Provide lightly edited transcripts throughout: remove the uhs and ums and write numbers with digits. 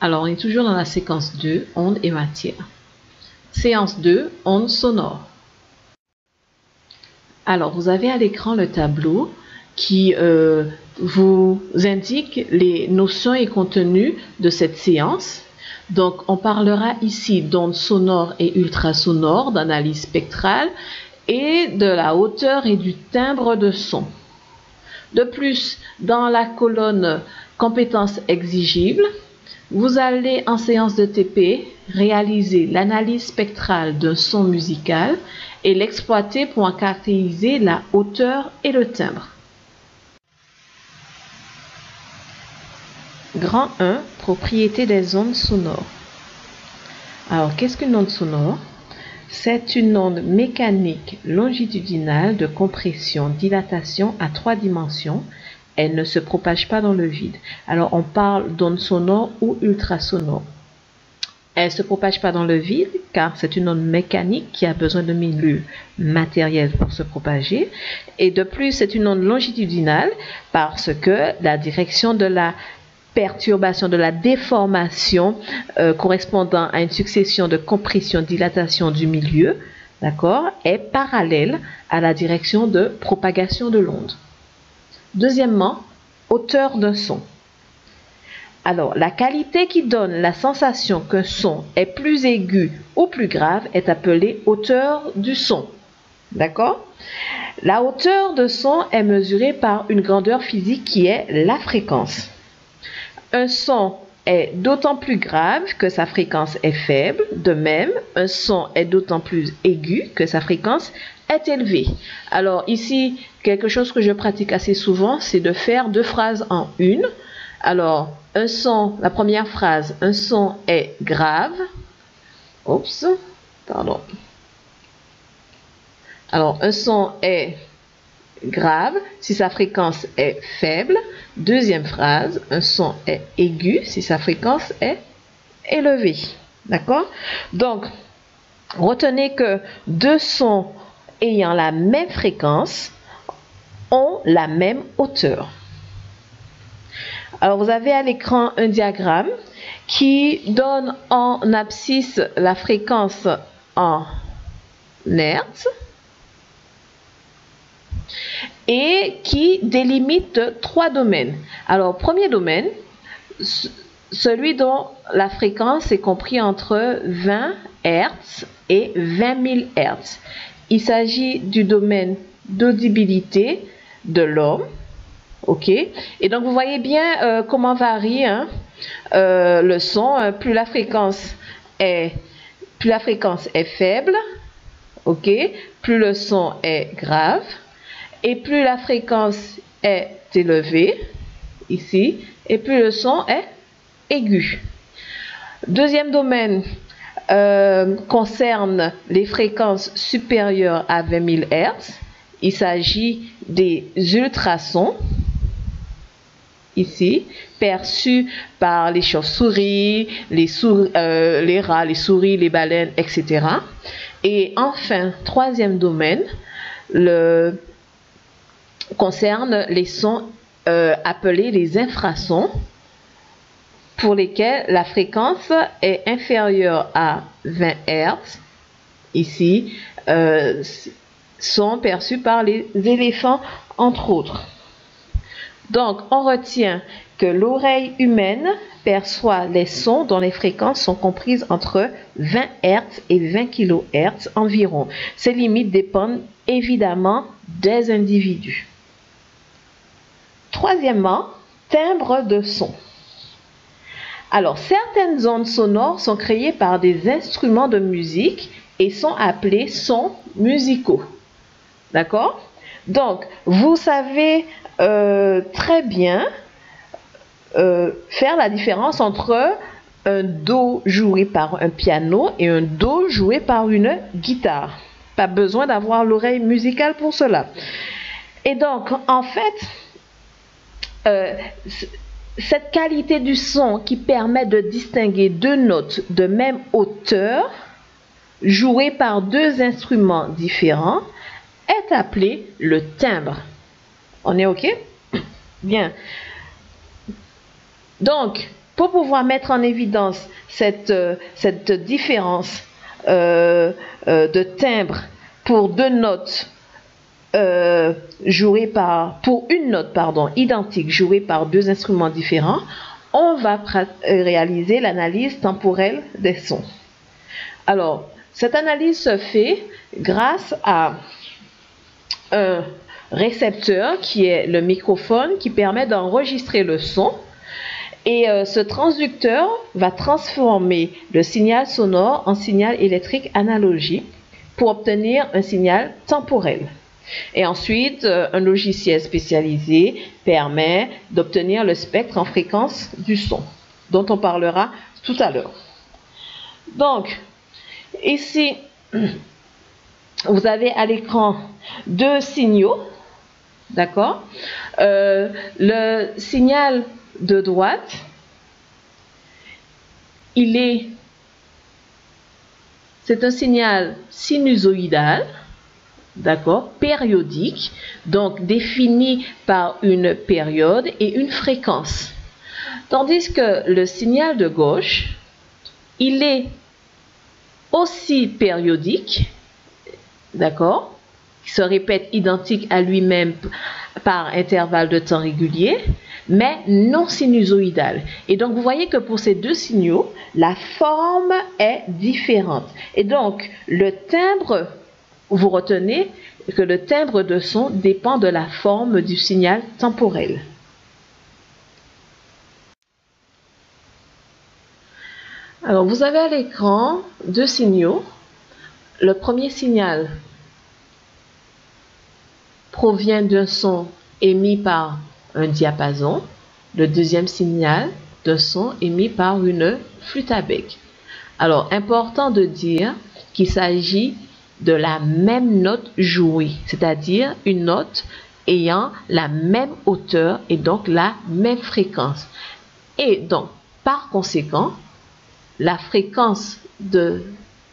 Alors, on est toujours dans la séquence 2, ondes et matière. Séance 2, ondes sonores. Alors, vous avez à l'écran le tableau qui vous indique les notions et contenus de cette séance. Donc, on parlera ici d'ondes sonores et ultrasonores, d'analyse spectrale et de la hauteur et du timbre de son. De plus, dans la colonne compétences exigibles, vous allez en séance de TP réaliser l'analyse spectrale d'un son musical et l'exploiter pour en caractériser la hauteur et le timbre. Grand 1, propriété des ondes sonores. Alors, qu'est-ce qu'une onde sonore? C'est une onde mécanique longitudinale de compression, dilatation à 3 dimensions. Elle ne se propage pas dans le vide. Alors, on parle d'onde sonore ou ultrasonore. Elle ne se propage pas dans le vide car c'est une onde mécanique qui a besoin de milieu matériel pour se propager. Et de plus, c'est une onde longitudinale parce que la direction de la perturbation, de la déformation correspondant à une succession de compression, dilatation du milieu, d'accord, est parallèle à la direction de propagation de l'onde. Deuxièmement, hauteur d'un son. Alors, la qualité qui donne la sensation qu'un son est plus aigu ou plus grave est appelée hauteur du son. D'accord? La hauteur de son est mesurée par une grandeur physique qui est la fréquence. Un son est d'autant plus grave que sa fréquence est faible. De même, un son est d'autant plus aigu que sa fréquence est élevée. Alors ici, quelque chose que je pratique assez souvent, c'est de faire 2 phrases en une. Alors, un son, la première phrase, un son est grave. Oups, pardon. Alors, un son est grave si sa fréquence est faible. Deuxième phrase, un son est aigu si sa fréquence est élevée. D'accord? Donc, retenez que 2 sons ayant la même fréquence ont la même hauteur. Alors, vous avez à l'écran un diagramme qui donne en abscisse la fréquence en hertz et qui délimite 3 domaines. Alors, premier domaine, celui dont la fréquence est comprise entre 20 Hz et 20 000 Hz. Il s'agit du domaine d'audibilité de l'homme. Ok, et donc vous voyez bien comment varie le son. Plus la fréquence est faible, ok, plus le son est grave, et plus la fréquence est élevée, ici, et plus le son est aigu. Deuxième domaine concerne les fréquences supérieures à 20 000 Hz. Il s'agit des ultrasons, ici, perçus par les chauves-souris, les rats, les souris, les baleines, etc. Et enfin, troisième domaine, concerne les sons appelés les infrasons, pour lesquels la fréquence est inférieure à 20 Hz, ici, sont perçus par les éléphants, entre autres. Donc, on retient que l'oreille humaine perçoit les sons dont les fréquences sont comprises entre 20 Hz et 20 kHz environ. Ces limites dépendent évidemment des individus. Troisièmement, timbre de son. Alors, certaines ondes sonores sont créées par des instruments de musique et sont appelés sons musicaux. D'accord? Donc, vous savez très bien faire la différence entre un do joué par un piano et un do joué par une guitare. Pas besoin d'avoir l'oreille musicale pour cela. Et donc, en fait, cette qualité du son qui permet de distinguer 2 notes de même hauteur jouées par 2 instruments différents est appelée le timbre. On est OK? Bien. Donc, Pour pouvoir mettre en évidence cette différence de timbre pour deux notes pour une note identique jouée par deux instruments différents, on va réaliser l'analyse temporelle des sons. Alors, cette analyse se fait grâce à un récepteur qui est le microphone qui permet d'enregistrer le son. Et ce transducteur va transformer le signal sonore en signal électrique analogique pour obtenir un signal temporel. Et ensuite, un logiciel spécialisé permet d'obtenir le spectre en fréquence du son, dont on parlera tout à l'heure. Donc, ici, vous avez à l'écran deux signaux, d'accord? Le signal de droite, c'est un signal sinusoïdal, d'accord, périodique, donc défini par une période et une fréquence. Tandis que le signal de gauche, il est aussi périodique, d'accord, qui se répète identique à lui-même par intervalle de temps régulier, mais non sinusoïdal. Et donc, vous voyez que pour ces deux signaux, la forme est différente. Et donc, le timbre, vous retenez que le timbre de son dépend de la forme du signal temporel. Alors, vous avez à l'écran deux signaux. Le premier signal provient d'un son émis par un diapason. Le deuxième signal d'un son émis par une flûte à bec. Alors, important de dire qu'il s'agit de la même note jouée, c'est-à-dire une note ayant la même hauteur et donc la même fréquence. Et donc, par conséquent, la fréquence de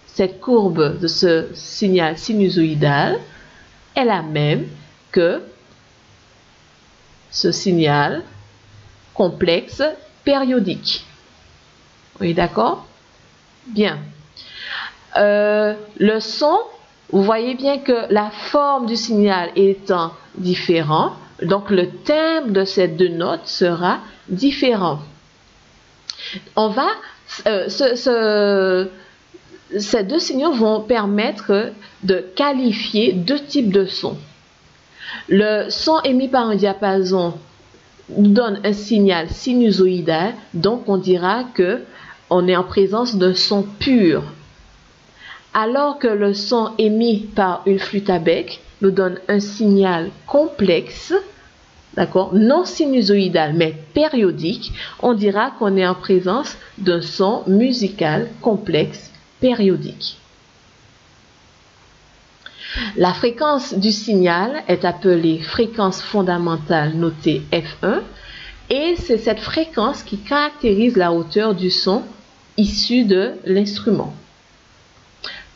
cette courbe de ce signal sinusoïdal est la même que ce signal complexe périodique. Oui, d'accord? Bien. Le son, vous voyez bien que la forme du signal étant différent, donc le timbre de ces deux notes sera différent. Ces deux signaux vont permettre de qualifier deux types de sons. Le son émis par un diapason nous donne un signal sinusoïdal, donc on dira que on est en présence d'un son pur. Alors que le son émis par une flûte à bec nous donne un signal complexe, d'accord, non sinusoïdal mais périodique, on dira qu'on est en présence d'un son musical complexe périodique. La fréquence du signal est appelée fréquence fondamentale notée F1 et c'est cette fréquence qui caractérise la hauteur du son issu de l'instrument.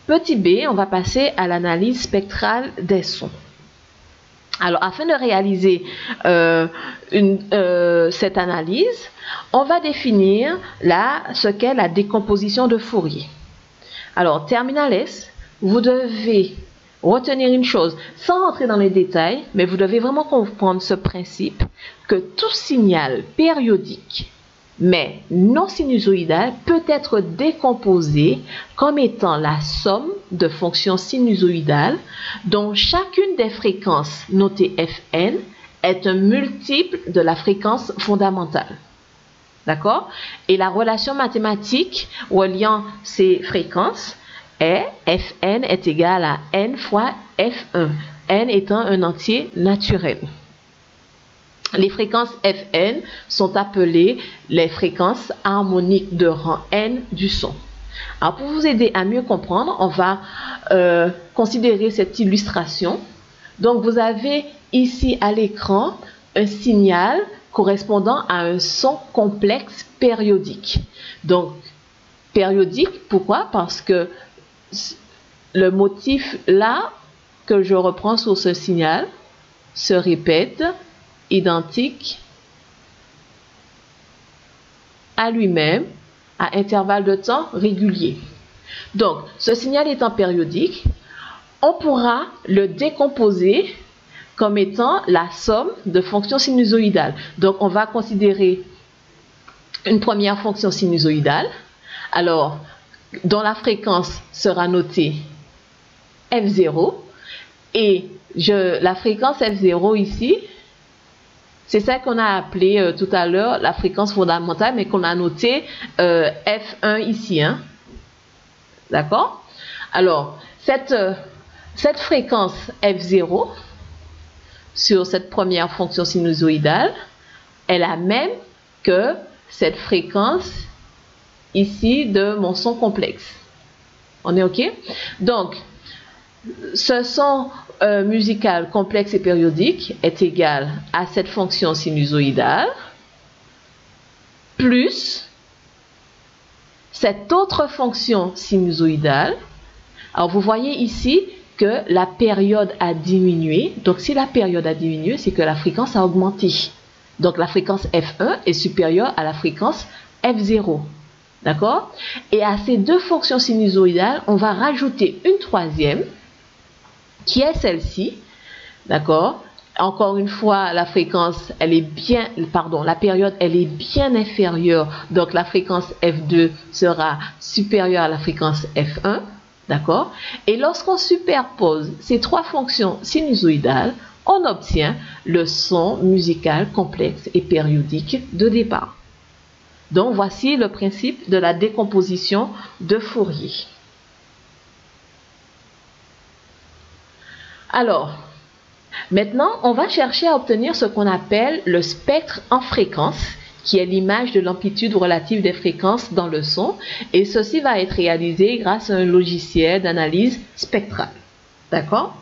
Petit b, on va passer à l'analyse spectrale des sons. Alors, afin de réaliser cette analyse, on va définir ce qu'est la décomposition de Fourier. Alors, terminal S, vous devez retenir une chose, sans entrer dans les détails, mais vous devez vraiment comprendre ce principe que tout signal périodique, mais non sinusoïdal, peut être décomposé comme étant la somme de fonctions sinusoïdales dont chacune des fréquences notées Fn est un multiple de la fréquence fondamentale. D'accord? Et la relation mathématique reliant ces fréquences est Fn est égal à n fois F1, n étant un entier naturel. Les fréquences Fn sont appelées les fréquences harmoniques de rang n du son. Alors pour vous aider à mieux comprendre, on va considérer cette illustration. Donc vous avez ici à l'écran un signal correspondant à un son complexe périodique. Donc périodique, pourquoi? Parce que le motif là que je reprends sur ce signal se répète identique à lui-même à intervalles de temps réguliers. Donc, ce signal étant périodique, on pourra le décomposer comme étant la somme de fonctions sinusoïdales. Donc, on va considérer une première fonction sinusoïdale, alors, dont la fréquence sera notée F0, et la fréquence F0 ici, c'est ça qu'on a appelé tout à l'heure la fréquence fondamentale, mais qu'on a noté F1 ici. Hein? D'accord? Alors, cette fréquence F0 sur cette première fonction sinusoïdale est la même que cette fréquence ici de mon son complexe. On est OK? Donc, ce son musical complexe et périodique est égal à cette fonction sinusoïdale plus cette autre fonction sinusoïdale. Alors, vous voyez ici que la période a diminué. Donc, si la période a diminué, c'est que la fréquence a augmenté. Donc, la fréquence F1 est supérieure à la fréquence F0. D'accord? Et à ces deux fonctions sinusoïdales, on va rajouter une troisième, qui est celle-ci. D'accord? Encore une fois, la fréquence, elle est bien, pardon, la période, elle est bien inférieure. Donc, la fréquence F2 sera supérieure à la fréquence F1. D'accord? Et lorsqu'on superpose ces trois fonctions sinusoïdales, on obtient le son musical complexe et périodique de départ. Donc, voici le principe de la décomposition de Fourier. Alors, maintenant, on va chercher à obtenir ce qu'on appelle le spectre en fréquence, qui est l'image de l'amplitude relative des fréquences dans le son, et ceci va être réalisé grâce à un logiciel d'analyse spectrale. D'accord?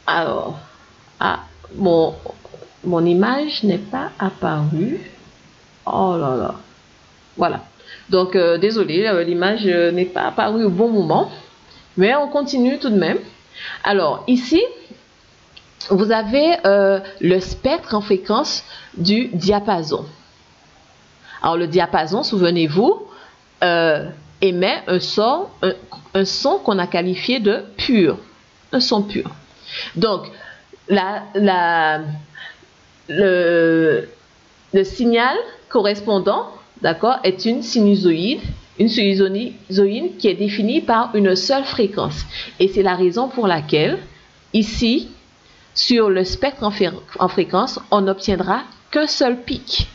Alors, mon image n'est pas apparue. Oh là là. Voilà. Donc, désolé, l'image n'est pas apparue au bon moment, mais on continue tout de même. Alors, ici, vous avez le spectre en fréquence du diapason. Alors, le diapason, souvenez-vous, émet un son qu'on a qualifié de pur, un son pur. Donc, le signal correspondant, d'accord, est une sinusoïde qui est définie par une seule fréquence. Et c'est la raison pour laquelle, ici, sur le spectre en fréquence, on n'obtiendra qu'un seul pic.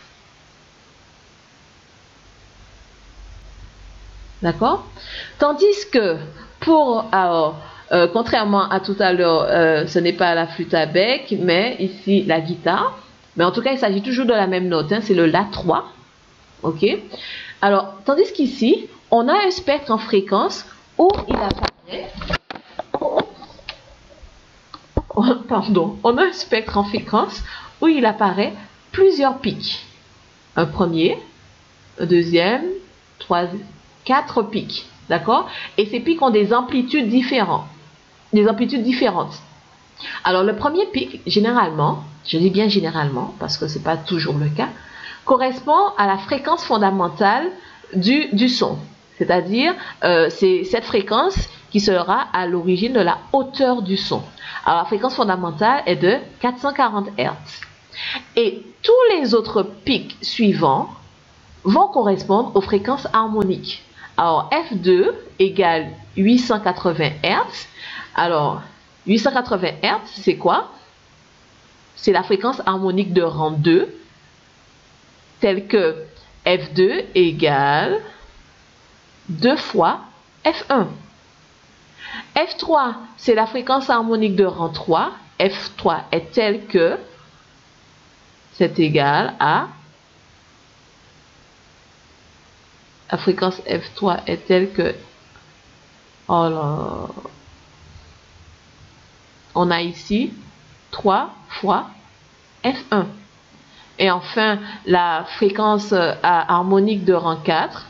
D'accord? Tandis que contrairement à tout à l'heure, ce n'est pas la flûte à bec, mais ici la guitare. Mais en tout cas, il s'agit toujours de la même note, hein, c'est le La3. OK? Alors, tandis qu'ici, on a un spectre en fréquence où il apparaît... Pardon, on a un spectre en fréquence où il apparaît plusieurs pics. Un premier, un deuxième, troisième, 4 pics. D'accord? Et ces pics ont des amplitudes différentes. Alors, le premier pic, généralement, je dis bien généralement, parce que ce n'est pas toujours le cas, correspond à la fréquence fondamentale du son. C'est-à-dire, c'est cette fréquence qui sera à l'origine de la hauteur du son. Alors, la fréquence fondamentale est de 440 Hz. Et tous les autres pics suivants vont correspondre aux fréquences harmoniques. Alors, F2 égale 880 Hz. Alors, 880 Hz, c'est quoi? C'est la fréquence harmonique de rang 2, telle que F2 égale 2 fois F1. F3, c'est la fréquence harmonique de rang 3. F3 est telle que c'est égal à... La fréquence F3 est telle que... Oh là... On a ici 3 fois F1. Et enfin, la fréquence harmonique de rang 4,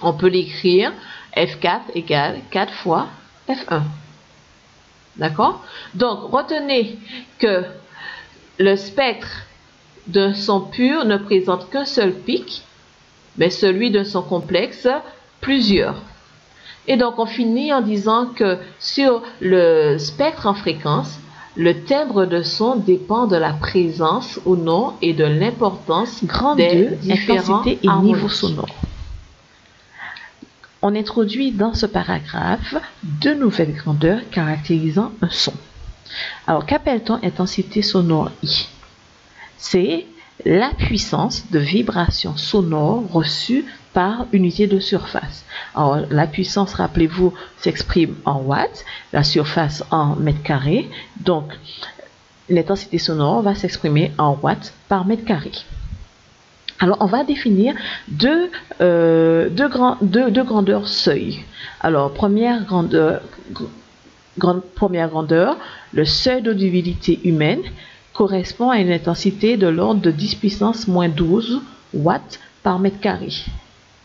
on peut l'écrire F4 égale 4 fois F1. D'accord? Donc, retenez que le spectre d'un son pur ne présente qu'un seul pic, mais celui d'un son complexe, plusieurs. Et donc on finit en disant que sur le spectre en fréquence, le timbre de son dépend de la présence ou non et de l'importance des différents intensité et niveau sonore. On introduit dans ce paragraphe deux nouvelles grandeurs caractérisant un son. Alors, qu'appelle-t-on intensité sonore I? C'est la puissance de vibration sonore reçue par unité de surface. Alors, la puissance, rappelez-vous, s'exprime en watts, la surface en mètres carrés. Donc, l'intensité sonore va s'exprimer en watts par mètre carré. Alors, on va définir deux grandeurs seuil. Alors, première grandeur, le seuil d'audibilité humaine correspond à une intensité de l'ordre de 10 puissance moins 12 watts par mètre carré.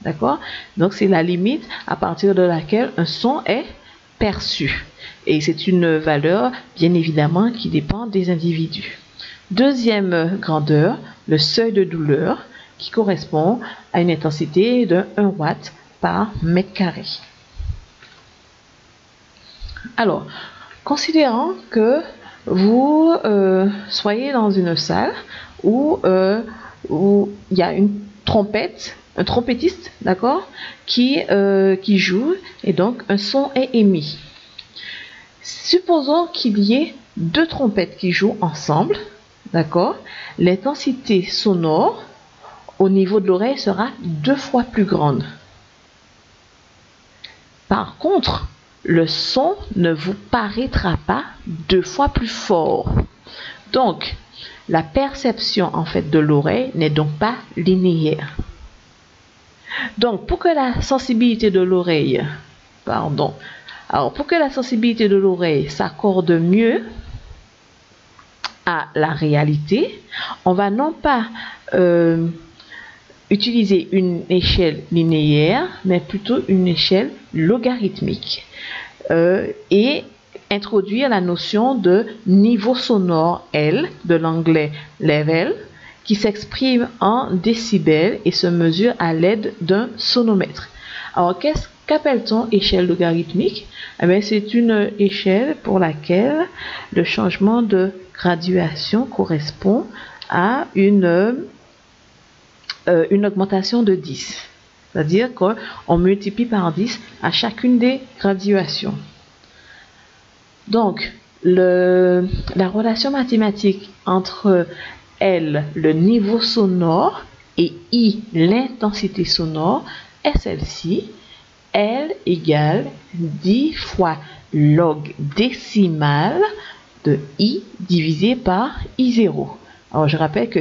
D'accord? Donc, c'est la limite à partir de laquelle un son est perçu. Et c'est une valeur, bien évidemment, qui dépend des individus. Deuxième grandeur, le seuil de douleur, qui correspond à une intensité de 1 watt par mètre carré. Alors, considérant que vous soyez dans une salle où il y a une trompette, un trompettiste, d'accord, qui joue et donc un son est émis. Supposons qu'il y ait deux trompettes qui jouent ensemble, d'accord, l'intensité sonore au niveau de l'oreille sera 2 fois plus grande. Par contre, le son ne vous paraîtra pas 2 fois plus fort. Donc, la perception en fait de l'oreille n'est donc pas linéaire. Donc, pour que la sensibilité de l'oreille, s'accorde mieux à la réalité, on va non pas utiliser une échelle linéaire, mais plutôt une échelle logarithmique et introduire la notion de niveau sonore L, de l'anglais level, qui s'exprime en décibels et se mesure à l'aide d'un sonomètre. Alors, qu'appelle-t-on échelle logarithmique? Eh bien, c'est une échelle pour laquelle le changement de graduation correspond à une augmentation de 10. C'est-à-dire qu'on multiplie par 10 à chacune des graduations. Donc, la relation mathématique entre L, le niveau sonore, et I, l'intensité sonore, est celle-ci. L égale 10 fois log décimal de I divisé par I0. Alors, je rappelle que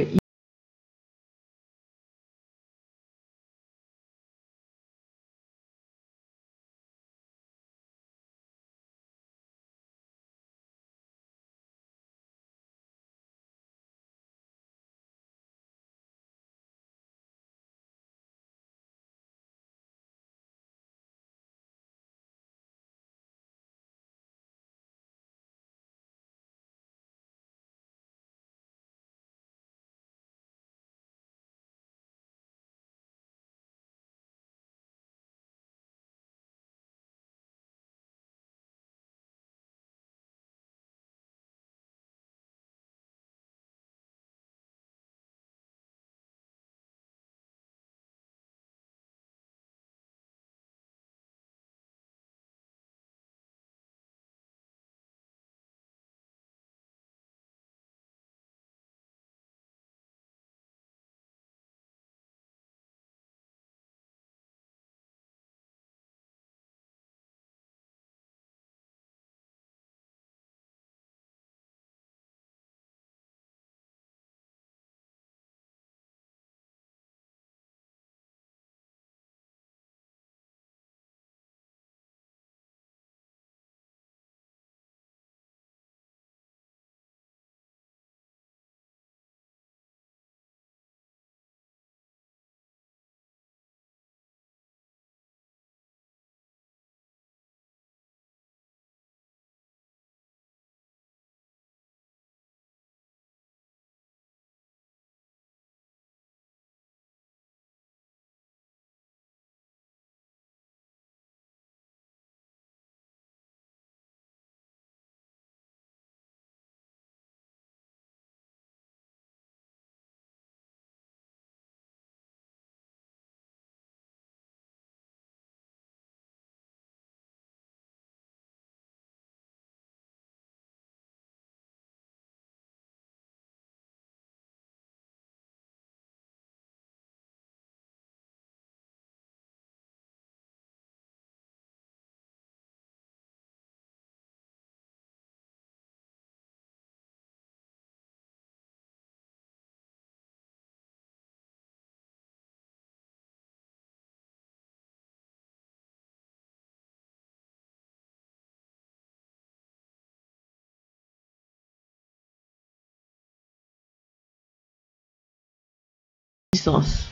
puissance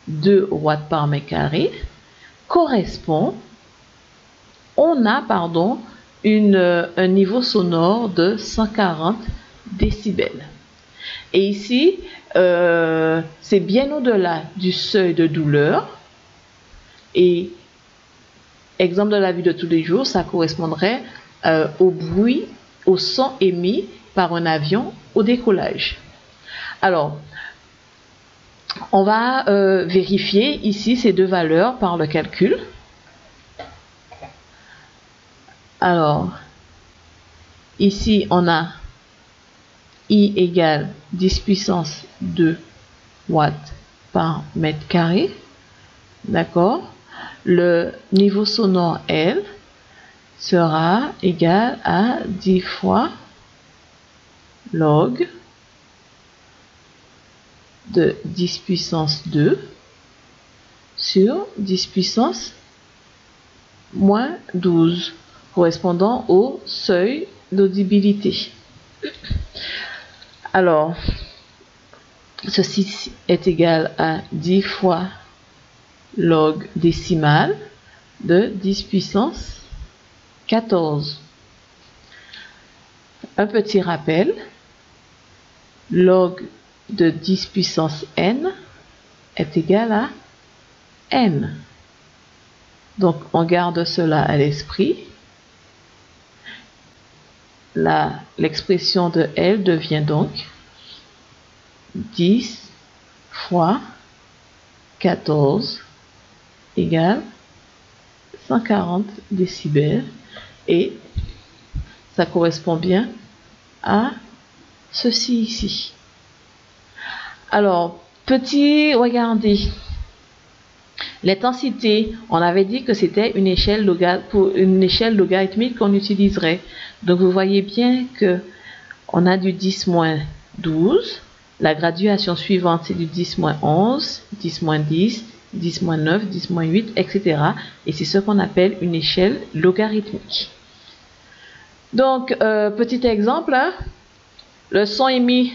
2 watts par mètre carré correspond, on a, pardon, un niveau sonore de 140 décibels. Et ici, c'est bien au-delà du seuil de douleur. Et exemple de la vie de tous les jours, ça correspondrait au bruit, au son émis par un avion au décollage. Alors, on va vérifier ici ces deux valeurs par le calcul. Alors, ici, on a I égale 10 puissance 2 watts par mètre carré. D'accord? Le niveau sonore L sera égal à 10 fois log de 10 puissance 2 sur 10 puissance moins 12, correspondant au seuil d'audibilité. Alors, ceci est égal à 10 fois log décimal de 10 puissance 14. Un petit rappel, log de 10 puissance n est égal à n. Donc, on garde cela à l'esprit. L'expression de L devient donc 10 fois 14 égale 140 décibels. Et ça correspond bien à ceci ici. Alors, regardez. L'intensité, on avait dit que c'était une échelle logarithmique qu'on utiliserait. Donc, vous voyez bien que on a du 10-12. La graduation suivante, c'est du 10-11, 10-10, 10-9, 10-8, etc. Et c'est ce qu'on appelle une échelle logarithmique. Donc, petit exemple, hein, le son émis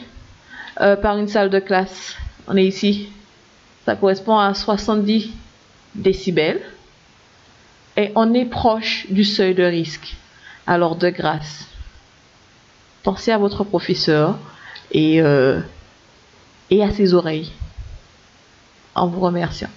par une salle de classe, on est ici, ça correspond à 70 décibels et on est proche du seuil de risque. Alors, de grâce, pensez à votre professeur et à ses oreilles, en vous remerciant.